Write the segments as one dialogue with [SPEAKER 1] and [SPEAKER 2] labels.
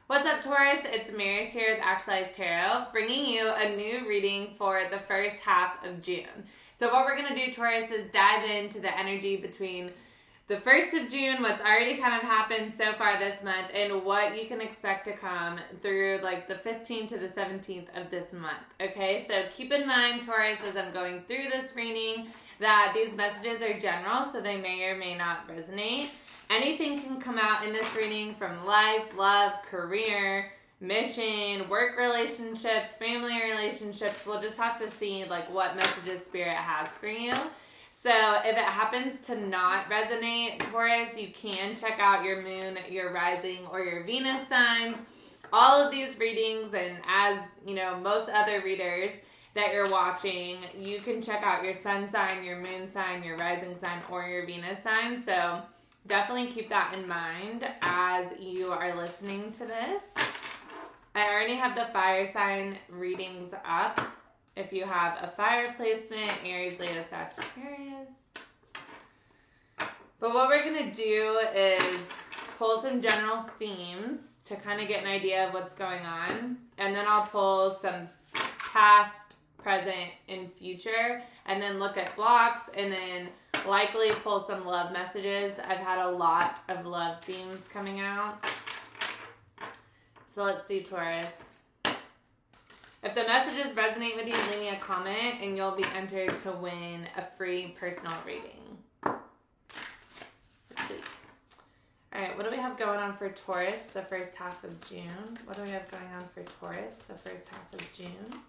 [SPEAKER 1] What's up, Taurus? It's Maris here with Actualized Tarot, bringing you a new reading for the first half of June. So what we're going to do, Taurus, is dive into the energy between the 1st of June, what's already kind of happened so far this month, and what you can expect to come through like the 15th to the 17th of this month, okay? So keep in mind, Taurus, as I'm going through this reading, that these messages are general, so they may or may not resonate. Anything can come out in this reading from life, love, career, mission, work relationships, family relationships. We'll just have to see like what messages Spirit has for you. So if it happens to not resonate, Taurus, you can check out your moon, your rising, or your Venus signs. All of these readings, and as you know, most other readers that you're watching, you can check out your sun sign, your moon sign, your rising sign, or your Venus sign. So definitely keep that in mind as you are listening to this. I already have the fire sign readings up. If you have a fire placement, Aries, Leo, Sagittarius. But what we're going to do is pull some general themes to kind of get an idea of what's going on. And then I'll pull some past, present, and future. And then look at blocks. And then likely pull some love messages. I've had a lot of love themes coming out. So let's see, Taurus. If the messages resonate with you, leave me a comment and you'll be entered to win a free personal reading. Let's see. All right, what do we have going on for Taurus the first half of June? What do we have going on for Taurus the first half of June?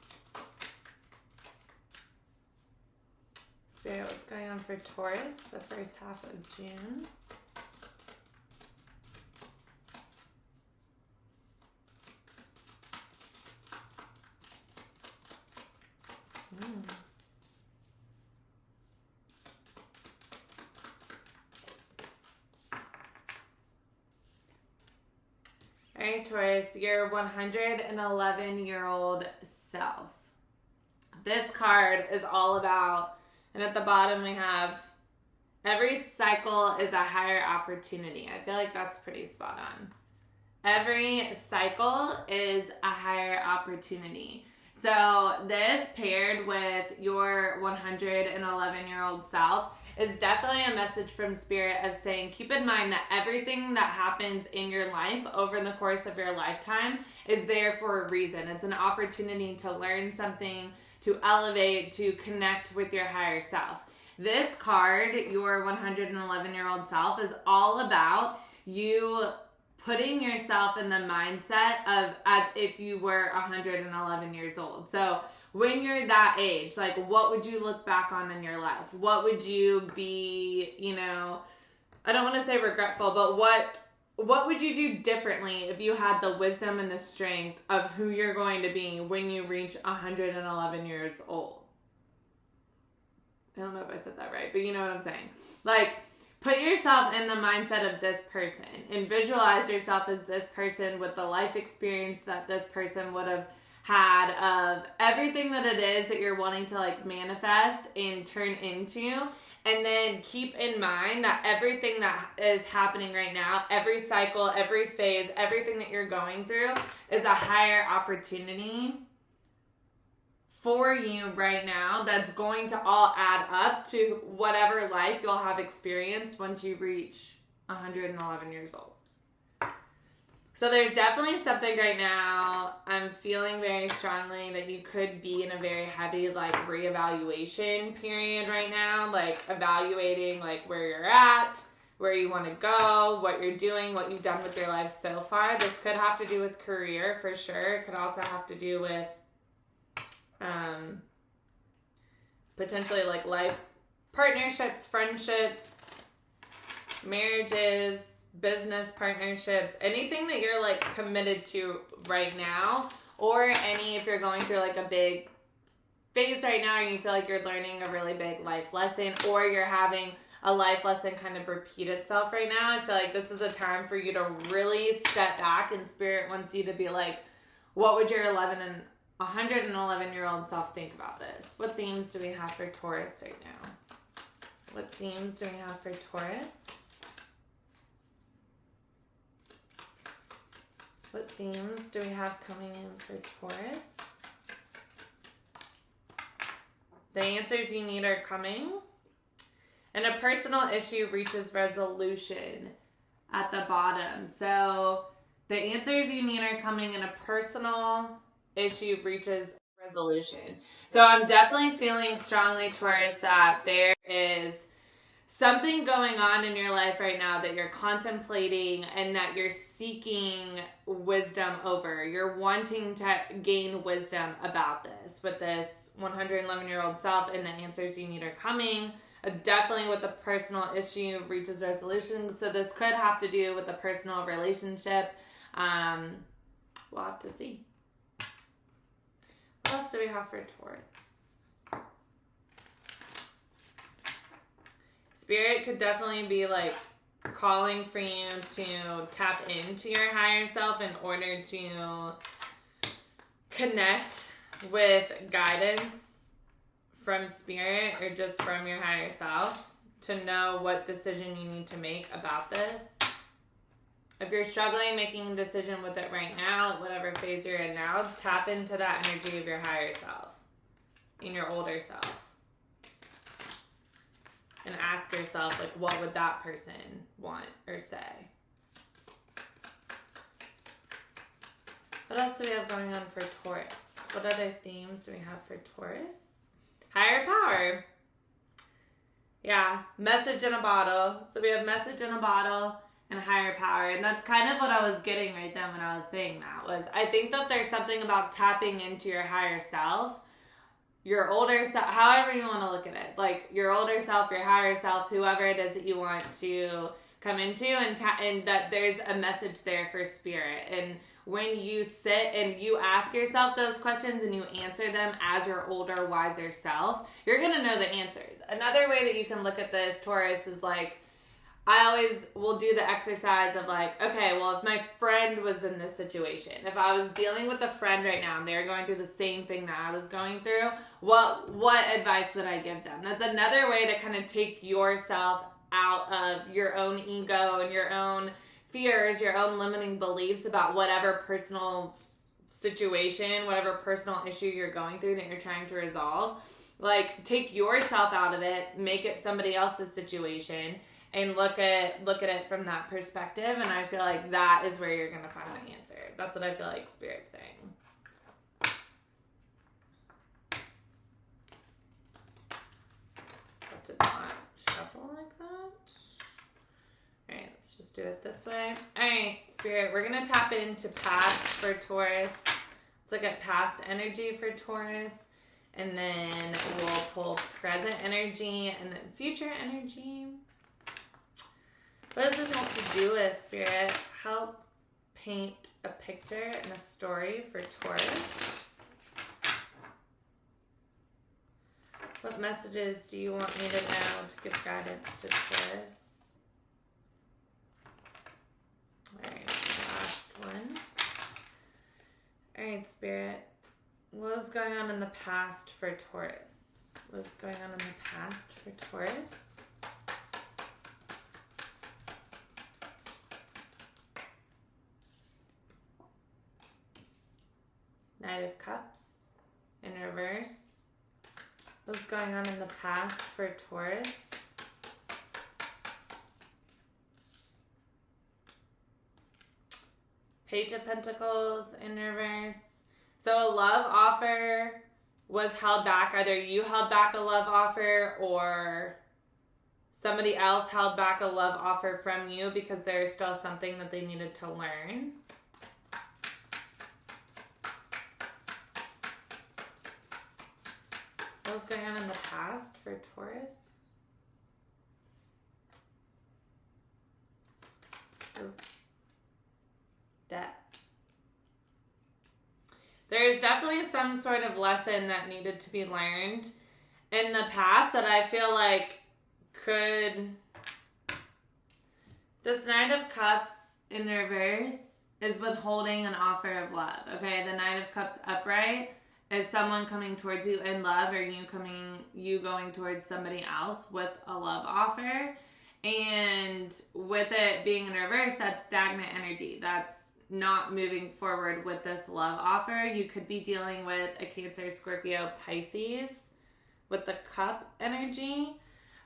[SPEAKER 1] Spirit, what's going on for Taurus the first half of June? All right, Taurus, your 111-year-old self. This card is all about, and at the bottom we have, every cycle is a higher opportunity. I feel like that's pretty spot on. Every cycle is a higher opportunity. So this paired with your 111-year-old self is definitely a message from Spirit of saying, keep in mind that everything that happens in your life over the course of your lifetime is there for a reason. It's an opportunity to learn something, to elevate, to connect with your higher self. This card, your 111-year-old self, is all about you putting yourself in the mindset of as if you were 111 years old. So when you're that age, like what would you look back on in your life? What would you be, I don't want to say regretful, but what would you do differently if you had the wisdom and the strength of who you're going to be when you reach 111 years old? I don't know if I said that right, but you know what I'm saying. Like, put yourself in the mindset of this person and visualize yourself as this person with the life experience that this person would have had of everything that it is that you're wanting to like manifest and turn into. And then keep in mind that everything that is happening right now, every cycle, every phase, everything that you're going through is a higher opportunity for you right now that's going to all add up to whatever life you'll have experienced once you reach 111 years old. So there's definitely something right now, I'm feeling very strongly that you could be in a very heavy like reevaluation period right now, like evaluating like where you're at, where you want to go, what you're doing, what you've done with your life so far. This could have to do with career for sure. It could also have to do with potentially like life partnerships, friendships, marriages, business partnerships, anything that you're like committed to right now, or if you're going through like a big phase right now and you feel like you're learning a really big life lesson, or you're having a life lesson kind of repeat itself right now. I feel like this is a time for you to really step back, and Spirit wants you to be like, what would your 111-year-old self think about this? What themes do we have for Taurus right now? What themes do we have for Taurus? What themes do we have coming in for Taurus? The answers you need are coming. And a personal issue reaches resolution at the bottom. So the answers you need are coming, and a personal issue reaches resolution. So I'm definitely feeling strongly, Taurus, that there is something going on in your life right now that you're contemplating and that you're seeking wisdom over. You're wanting to gain wisdom about this with this 111-year-old self, and the answers you need are coming. Definitely with the personal issue reaches resolution. So this could have to do with a personal relationship. We'll have to see. What else do we have for Taurus? Spirit could definitely be like calling for you to tap into your higher self in order to connect with guidance from Spirit or just from your higher self to know what decision you need to make about this. If you're struggling making a decision with it right now, whatever phase you're in now, tap into that energy of your higher self and your older self. And ask yourself, like, what would that person want or say? What else do we have going on for Taurus? What other themes do we have for Taurus? Higher power. Yeah, message in a bottle. So we have message in a bottle and higher power. And that's kind of what I was getting right then when I was saying that. Was I think that there's something about tapping into your higher self, your older self, however you want to look at it. Like your older self, your higher self, whoever it is that you want to come into, and that there's a message there for Spirit. And when you sit and you ask yourself those questions and you answer them as your older, wiser self, you're going to know the answers. Another way that you can look at this, Taurus, is like, I always will do the exercise of like, okay, well, if my friend was in this situation, if I was dealing with a friend right now and they're going through the same thing that I was going through, what advice would I give them? That's another way to kind of take yourself out of your own ego and your own fears, your own limiting beliefs about whatever personal situation, whatever personal issue you're going through that you're trying to resolve. Like, take yourself out of it, make it somebody else's situation, and look at it from that perspective. And I feel like that is where you're going to find the answer. That's what I feel like Spirit's saying. That did not shuffle like that. All right, let's just do it this way. All right, Spirit, we're going to tap into past for Taurus. Let's look at past energy for Taurus. And then we'll pull present energy and then future energy. What does this have to do with, Spirit? Help paint a picture and a story for Taurus. What messages do you want me to know to give guidance to Taurus? Alright, last one. Alright, Spirit. What was going on in the past for Taurus? What was going on in the past for Taurus? Knight of Cups in reverse. What's going on in the past for Taurus? Page of Pentacles in reverse. So a love offer was held back. Either you held back a love offer or somebody else held back a love offer from you because there's still something that they needed to learn. What was going on in the past for Taurus? It was death. There's definitely some sort of lesson that needed to be learned in the past that I feel like could... This Knight of Cups in reverse is withholding an offer of love, okay? The Knight of Cups upright is someone coming towards you in love, or you going towards somebody else with a love offer. And with it being in reverse, that's stagnant energy. That's not moving forward with this love offer. You could be dealing with a Cancer, Scorpio, Pisces with the Cup energy.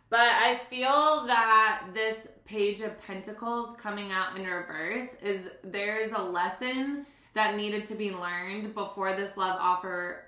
[SPEAKER 1] But I feel that this Page of Pentacles coming out in reverse is there's a lesson that needed to be learned before this love offer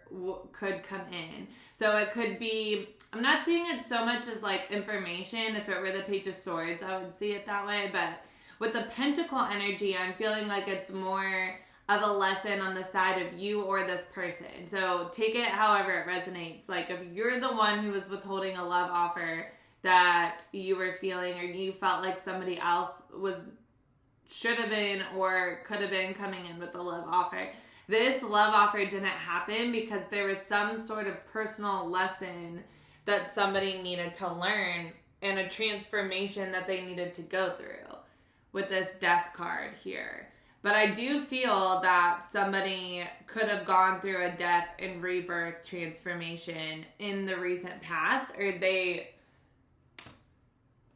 [SPEAKER 1] could come in. So it could be, I'm not seeing it so much as like information. If it were the Page of Swords, I would see it that way. But with the Pentacle energy, I'm feeling like it's more of a lesson on the side of you or this person. So take it however it resonates. Like if you're the one who was withholding a love offer that you were feeling, or you felt like somebody else should have been or could have been coming in with a love offer, this love offer didn't happen because there was some sort of personal lesson that somebody needed to learn and a transformation that they needed to go through with this Death card here. But I do feel that somebody could have gone through a death and rebirth transformation in the recent past, or they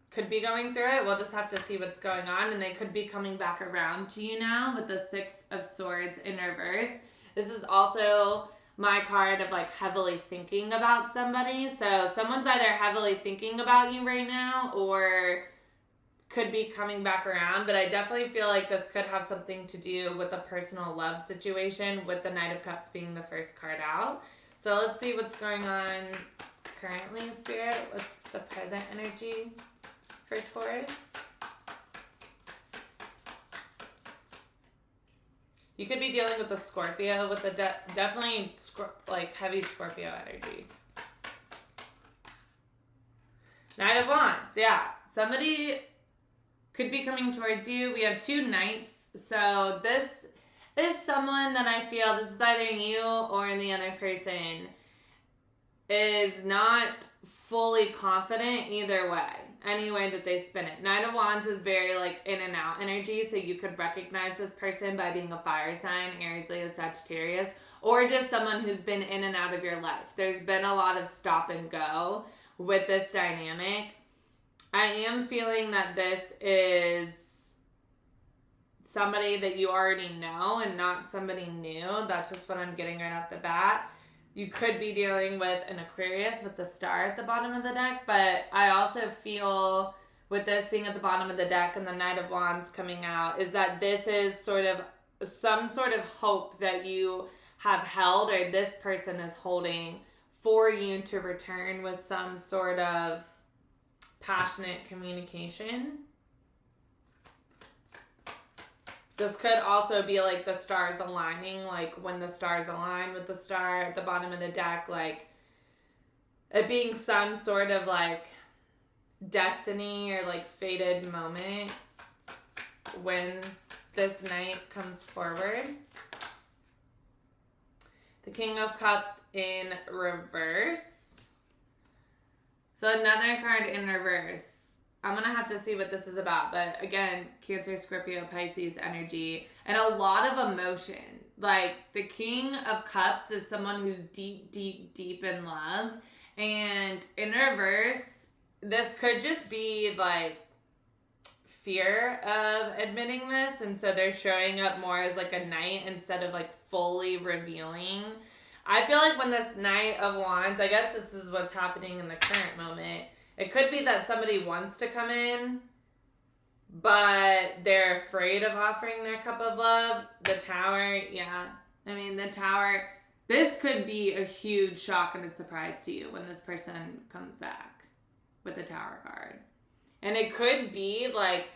[SPEAKER 1] could be going through it. We'll just have to see what's going on, and they could be coming back around to you now with the Six of Swords in reverse. This is also my card of like heavily thinking about somebody. So someone's either heavily thinking about you right now or could be coming back around, but I definitely feel like this could have something to do with a personal love situation, with the Knight of Cups being the first card out. So let's see what's going on currently, Spirit. What's the present energy for Taurus? You could be dealing with a Scorpio, with the definitely like heavy Scorpio energy. Knight of Wands, yeah. Somebody could be coming towards you. We have two Knights. So this is someone that I feel, this is either you or the other person, is not fully confident either way, any way that they spin it. Knight of Wands is very like in and out energy, so you could recognize this person by being a fire sign, Aries, Leo, Sagittarius, or just someone who's been in and out of your life. There's been a lot of stop and go with this dynamic. I am feeling that this is somebody that you already know and not somebody new. That's just what I'm getting right off the bat. You could be dealing with an Aquarius with the star at the bottom of the deck, but I also feel with this being at the bottom of the deck and the Knight of Wands coming out is that this is sort of some sort of hope that you have held, or this person is holding for you to return with some sort of passionate communication. This could also be like the stars aligning, like when the stars align with the star at the bottom of the deck, like it being some sort of like destiny or like fated moment when this knight comes forward. The King of Cups in reverse. So another card in reverse. I'm going to have to see what this is about. But again, Cancer, Scorpio, Pisces energy. And a lot of emotion. Like the King of Cups is someone who's deep, deep, deep in love. And in reverse, this could just be like fear of admitting this. And so they're showing up more as like a knight instead of like fully revealing. I feel like when this Knight of Wands, I guess this is what's happening in the current moment. It could be that somebody wants to come in, but they're afraid of offering their cup of love. The Tower, yeah. I mean, the Tower, this could be a huge shock and a surprise to you when this person comes back with the Tower card. And it could be like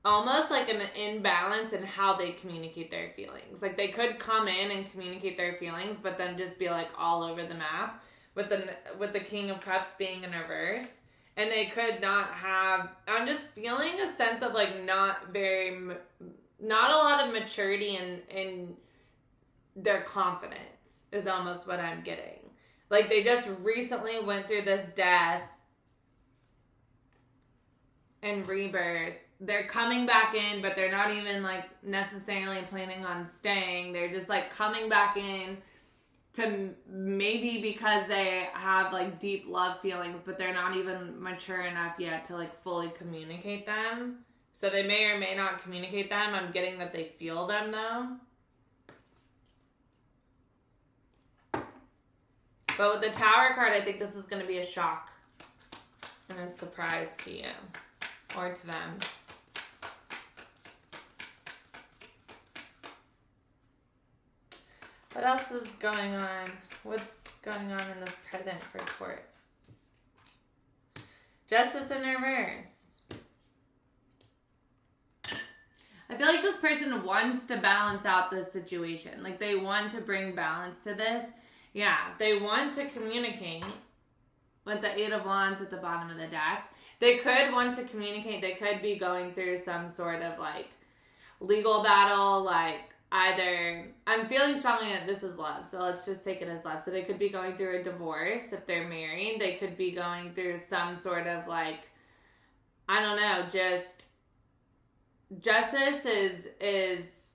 [SPEAKER 1] almost like an imbalance in how they communicate their feelings. Like they could come in and communicate their feelings, but then just be like all over the map with the King of Cups being in reverse. And they could not have, I'm just feeling a sense of like not a lot of maturity in their confidence is almost what I'm getting. Like they just recently went through this death and rebirth. They're coming back in, but they're not even like necessarily planning on staying. They're just like coming back in to maybe because they have like deep love feelings, but they're not even mature enough yet to like fully communicate them. So they may or may not communicate them. I'm getting that they feel them, though. But with the Tower card, I think this is going to be a shock and a surprise to you or to them. What else is going on? What's going on in this present for Taurus? Justice in reverse. I feel like this person wants to balance out this situation. Like they want to bring balance to this. Yeah, they want to communicate with the Eight of Wands at the bottom of the deck. They could want to communicate. They could be going through some sort of like legal battle, like either, I'm feeling strongly that this is love, so let's just take it as love. So they could be going through a divorce if they're married. They could be going through some sort of like, I don't know, just justice is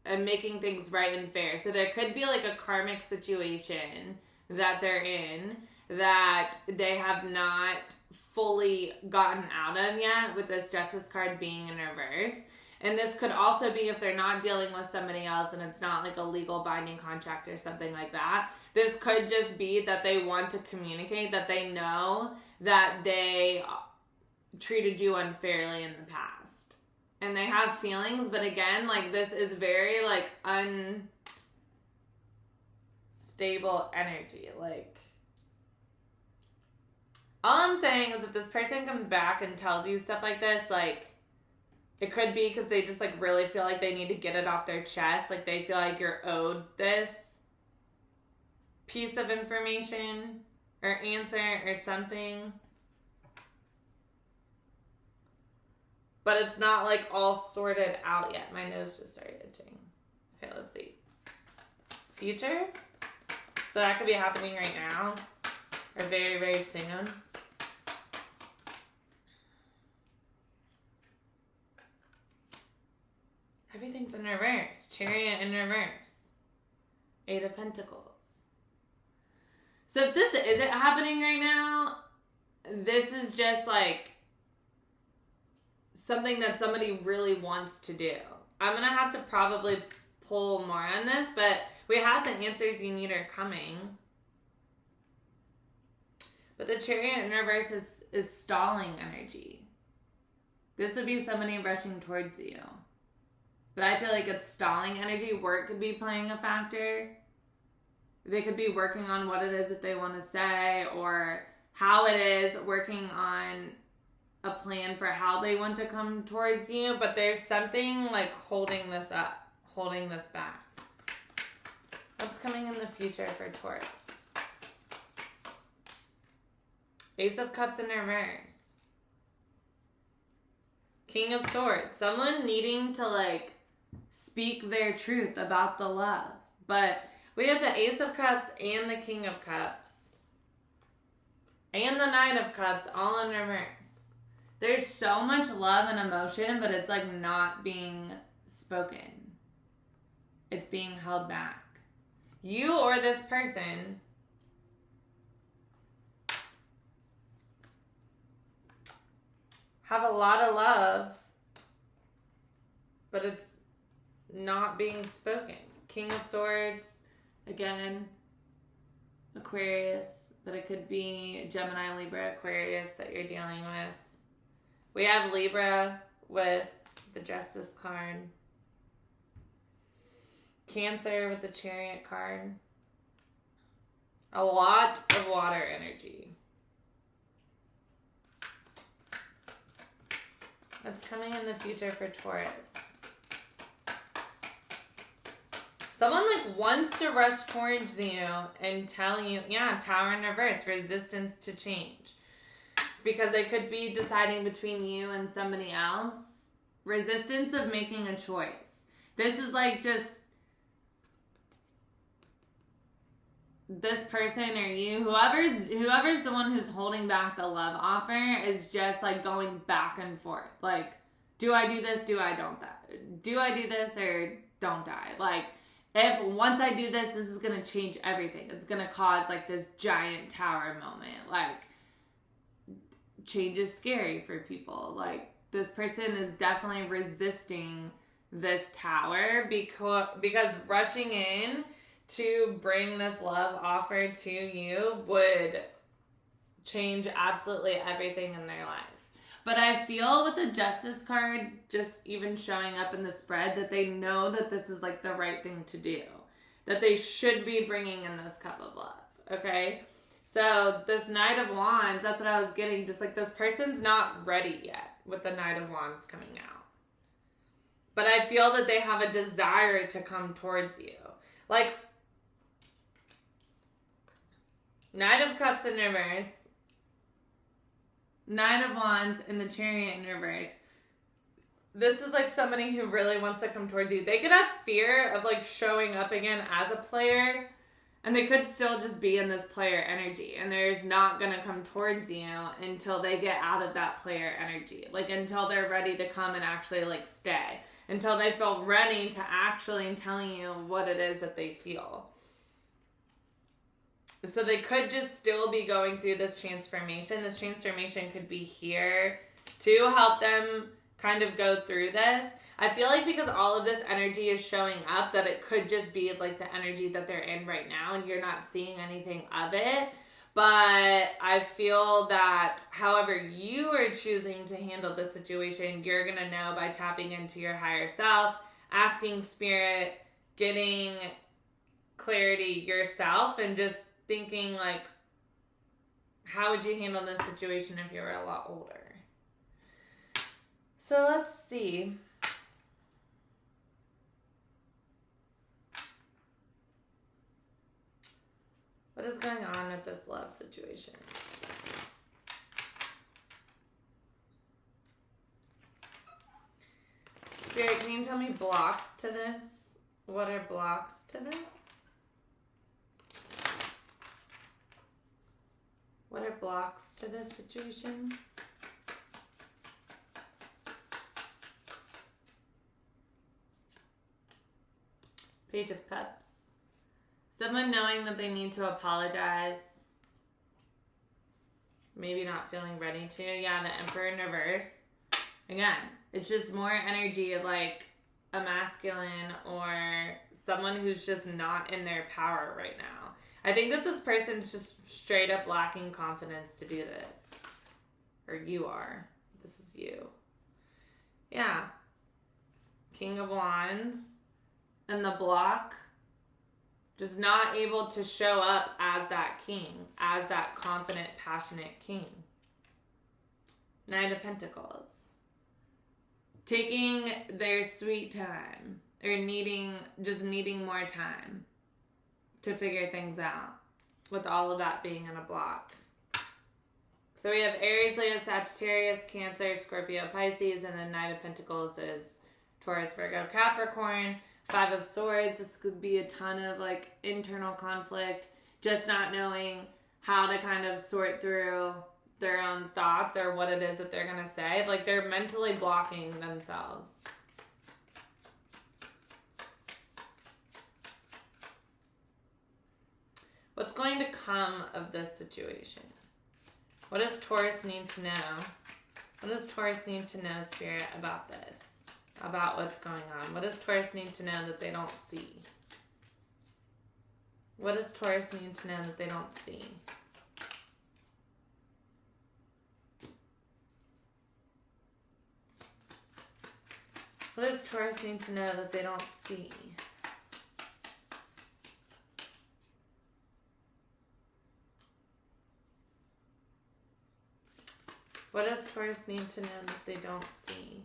[SPEAKER 1] making things right and fair. So there could be like a karmic situation that they're in that they have not fully gotten out of yet, with this Justice card being in reverse. And this could also be if they're not dealing with somebody else and it's not like a legal binding contract or something like that. This could just be that they want to communicate, that they know that they treated you unfairly in the past. And they have feelings, but again, like this is very like unstable energy. Like, all I'm saying is if this person comes back and tells you stuff like this, like, it could be because they just, like, really feel like they need to get it off their chest. Like, they feel like you're owed this piece of information or answer or something. But it's not, like, all sorted out yet. My nose just started itching. Okay, let's see. Future? So that could be happening right now or very, very soon. Everything's in reverse. Chariot in reverse. Eight of Pentacles. So if this isn't happening right now, this is just like something that somebody really wants to do. I'm going to have to probably pull more on this, but we have the answers you need are coming. But the Chariot in reverse is stalling energy. This would be somebody rushing towards you. But I feel like it's stalling energy. Work could be playing a factor. They could be working on what it is that they want to say or how it is, working on a plan for how they want to come towards you. But there's something like holding this up, holding this back. What's coming in the future for Taurus? Ace of Cups in reverse. King of Swords. Someone needing to like speak their truth about the love. But we have the Ace of Cups and the King of Cups and the Knight of Cups all in reverse. There's so much love and emotion, but it's like not being spoken. It's being held back. You or this person have a lot of love, but it's not being spoken. King of Swords, again, Aquarius, but it could be Gemini, Libra, Aquarius that you're dealing with. We have Libra with the Justice card. Cancer with the Chariot card. A lot of water energy. What's coming in the future for Taurus? Someone like wants to rush towards you and tell you, yeah, Tower in reverse, resistance to change. Because they could be deciding between you and somebody else. Resistance of making a choice. This is like just this person or you, whoever's the one who's holding back the love offer is just like going back and forth. Like, do I do this? Do I don't that? Do I do this or don't I? Like, if once I do this, this is going to change everything. It's going to cause like this giant tower moment. Like, change is scary for people. Like, this person is definitely resisting this Tower because rushing in to bring this love offer to you would change absolutely everything in their life. But I feel with the Justice card just even showing up in the spread that they know that this is like the right thing to do. That they should be bringing in this cup of love, okay? So this Knight of Wands, that's what I was getting. Just like this person's not ready yet with the Knight of Wands coming out. But I feel that they have a desire to come towards you. Like, Knight of Cups in reverse, Nine of Wands and the Chariot in reverse. This is like somebody who really wants to come towards you. They could have fear of like showing up again as a player, and they could still just be in this player energy, and they're just not going to come towards you until they get out of that player energy. Like until they're ready to come and actually like stay. Until they feel ready to actually tell you what it is that they feel. So they could just still be going through this transformation. This transformation could be here to help them kind of go through this. I feel like because all of this energy is showing up, that it could just be like the energy that they're in right now and you're not seeing anything of it. But I feel that however you are choosing to handle this situation, you're going to know by tapping into your higher self, asking spirit, getting clarity yourself, and just thinking like, how would you handle this situation if you were a lot older? So let's see. What is going on with this love situation? Spirit, can you tell me blocks to this? What are blocks to this? What are blocks to this situation? Page of Cups. Someone knowing that they need to apologize. Maybe not feeling ready to. Yeah, the Emperor in reverse. Again, it's just more energy of like a masculine or someone who's just not in their power right now. I think that this person's just straight up lacking confidence to do this. Or you are. This is you. Yeah. King of Wands. And the block. Just not able to show up as that king. As that confident, passionate king. Knight of Pentacles. Taking their sweet time. Or needing more time to figure things out, with all of that being in a block. So we have Aries, Leo, Sagittarius, Cancer, Scorpio, Pisces, and then Knight of Pentacles is Taurus, Virgo, Capricorn. Five of Swords, this could be a ton of like internal conflict, just not knowing how to kind of sort through their own thoughts or what it is that they're going to say. Like they're mentally blocking themselves. What's going to come of this situation? What does Taurus need to know? What does Taurus need to know, Spirit, about this? About what's going on? What does Taurus need to know that they don't see? What does Taurus need to know that they don't see? What does Taurus need to know that they don't see? What does Taurus need to know that they don't see?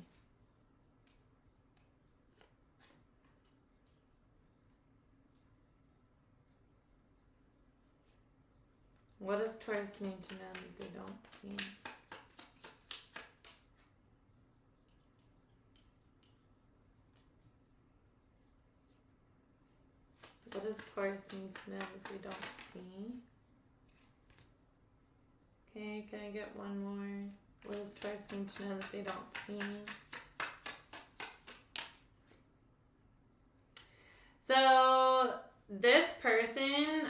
[SPEAKER 1] What does Taurus need to know that they don't see? What does Taurus need to know that they don't see? Okay, can I get one more? What does Taurus need to know that they don't see? So this person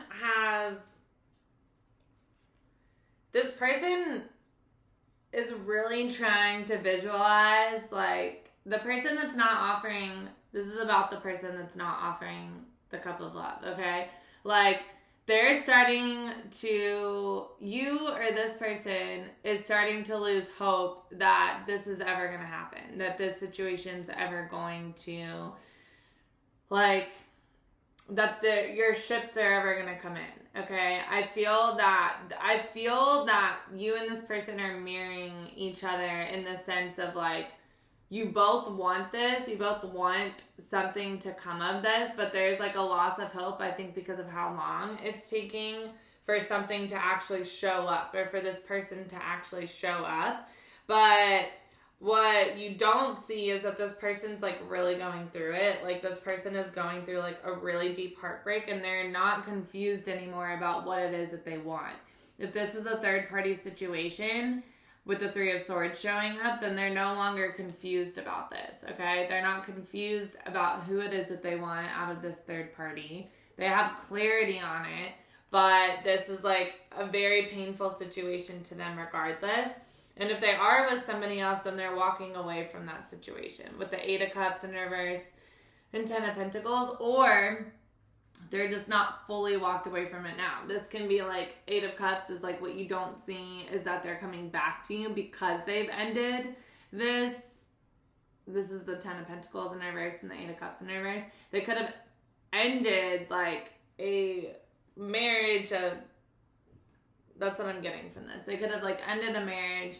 [SPEAKER 1] is really trying to visualize, like, the person that's not offering, this is about the person that's not offering the cup of love, okay? Like, they're starting to, you or this person is starting to lose hope that this is ever going to happen, that this situation's ever going to, like, that your ships are ever going to come in, okay? I feel that you and this person are mirroring each other in the sense of, like, you both want this, you both want something to come of this, but there's like a loss of hope, I think, because of how long it's taking for something to actually show up, or for this person to actually show up. But what you don't see is that this person's like really going through it. Like, this person is going through like a really deep heartbreak, and they're not confused anymore about what it is that they want. If this is a third party situation with the Three of Swords showing up, then they're no longer confused about this, okay? They're not confused about who it is that they want out of this third party. They have clarity on it, but this is like a very painful situation to them regardless. And if they are with somebody else, then they're walking away from that situation with the Eight of Cups in reverse and Ten of Pentacles, or they're just not fully walked away from it now. This can be like Eight of Cups is like what you don't see is that they're coming back to you because they've ended this. This is the Ten of Pentacles in reverse and the Eight of Cups in reverse. They could have ended like a marriage. That's what I'm getting from this. They could have like ended a marriage,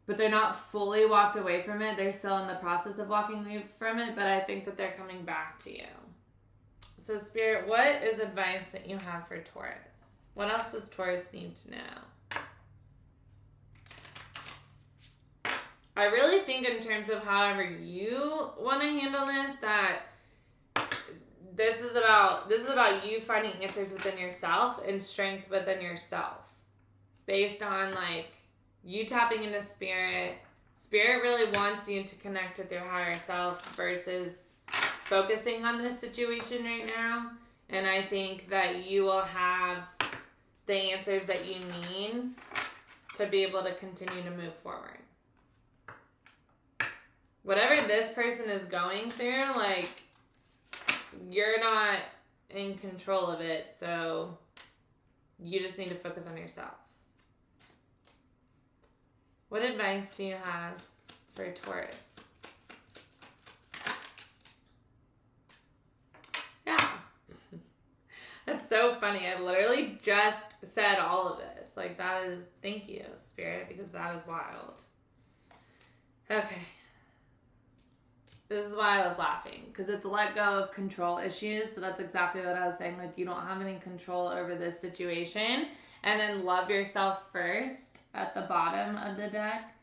[SPEAKER 1] but they're not fully walked away from it. They're still in the process of walking away from it, but I think that they're coming back to you. So, Spirit, what is advice that you have for Taurus? What else does Taurus need to know? I really think in terms of however you want to handle this, that this is about you finding answers within yourself and strength within yourself. Based on, like, you tapping into Spirit. Spirit really wants you to connect with your higher self versus focusing on this situation right now. And I think that you will have the answers that you need to be able to continue to move forward. Whatever this person is going through, like, you're not in control of it, so you just need to focus on yourself. What advice do you have for Taurus? Yeah. That's so funny. I literally just said all of this. Like, that is, thank you, Spirit, because that is wild. Okay. This is why I was laughing, because it's let go of control issues. So that's exactly what I was saying. Like, you don't have any control over this situation. And then love yourself first at the bottom of the deck.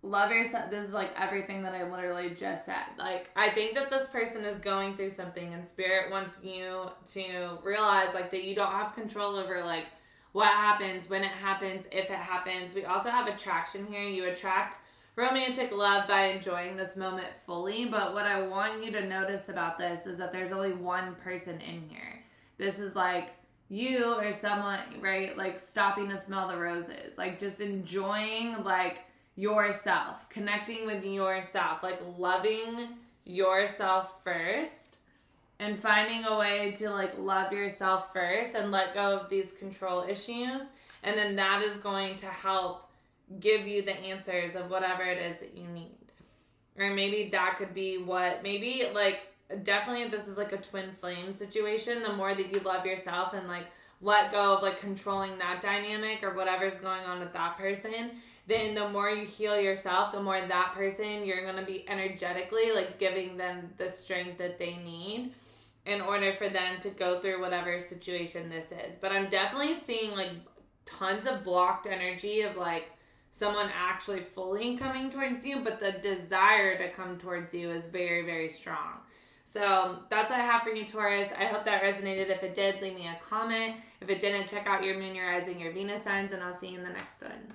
[SPEAKER 1] Love yourself. This is like everything that I literally just said. Like, I think that this person is going through something, and Spirit wants you to realize, like, that you don't have control over, like, what happens, when it happens, if it happens. We also have attraction here. You attract romantic love by enjoying this moment fully, but what I want you to notice about this is that there's only one person in here. This is like you or someone, right? Like, stopping to smell the roses, like just enjoying like yourself, connecting with yourself, like loving yourself first and finding a way to like love yourself first and let go of these control issues. And then that is going to help give you the answers of whatever it is that you need. Or maybe that could be what, maybe like, definitely if this is like a twin flame situation, the more that you love yourself and like let go of like controlling that dynamic or whatever's going on with that person, then the more you heal yourself, the more that person, you're going to be energetically like giving them the strength that they need in order for them to go through whatever situation this is. But I'm definitely seeing like tons of blocked energy of like someone actually fully coming towards you, but the desire to come towards you is very, very strong. So that's what I have for you, Taurus. I hope that resonated. If it did, leave me a comment. If it didn't, check out your moon, your rising, your Venus signs, and I'll see you in the next one.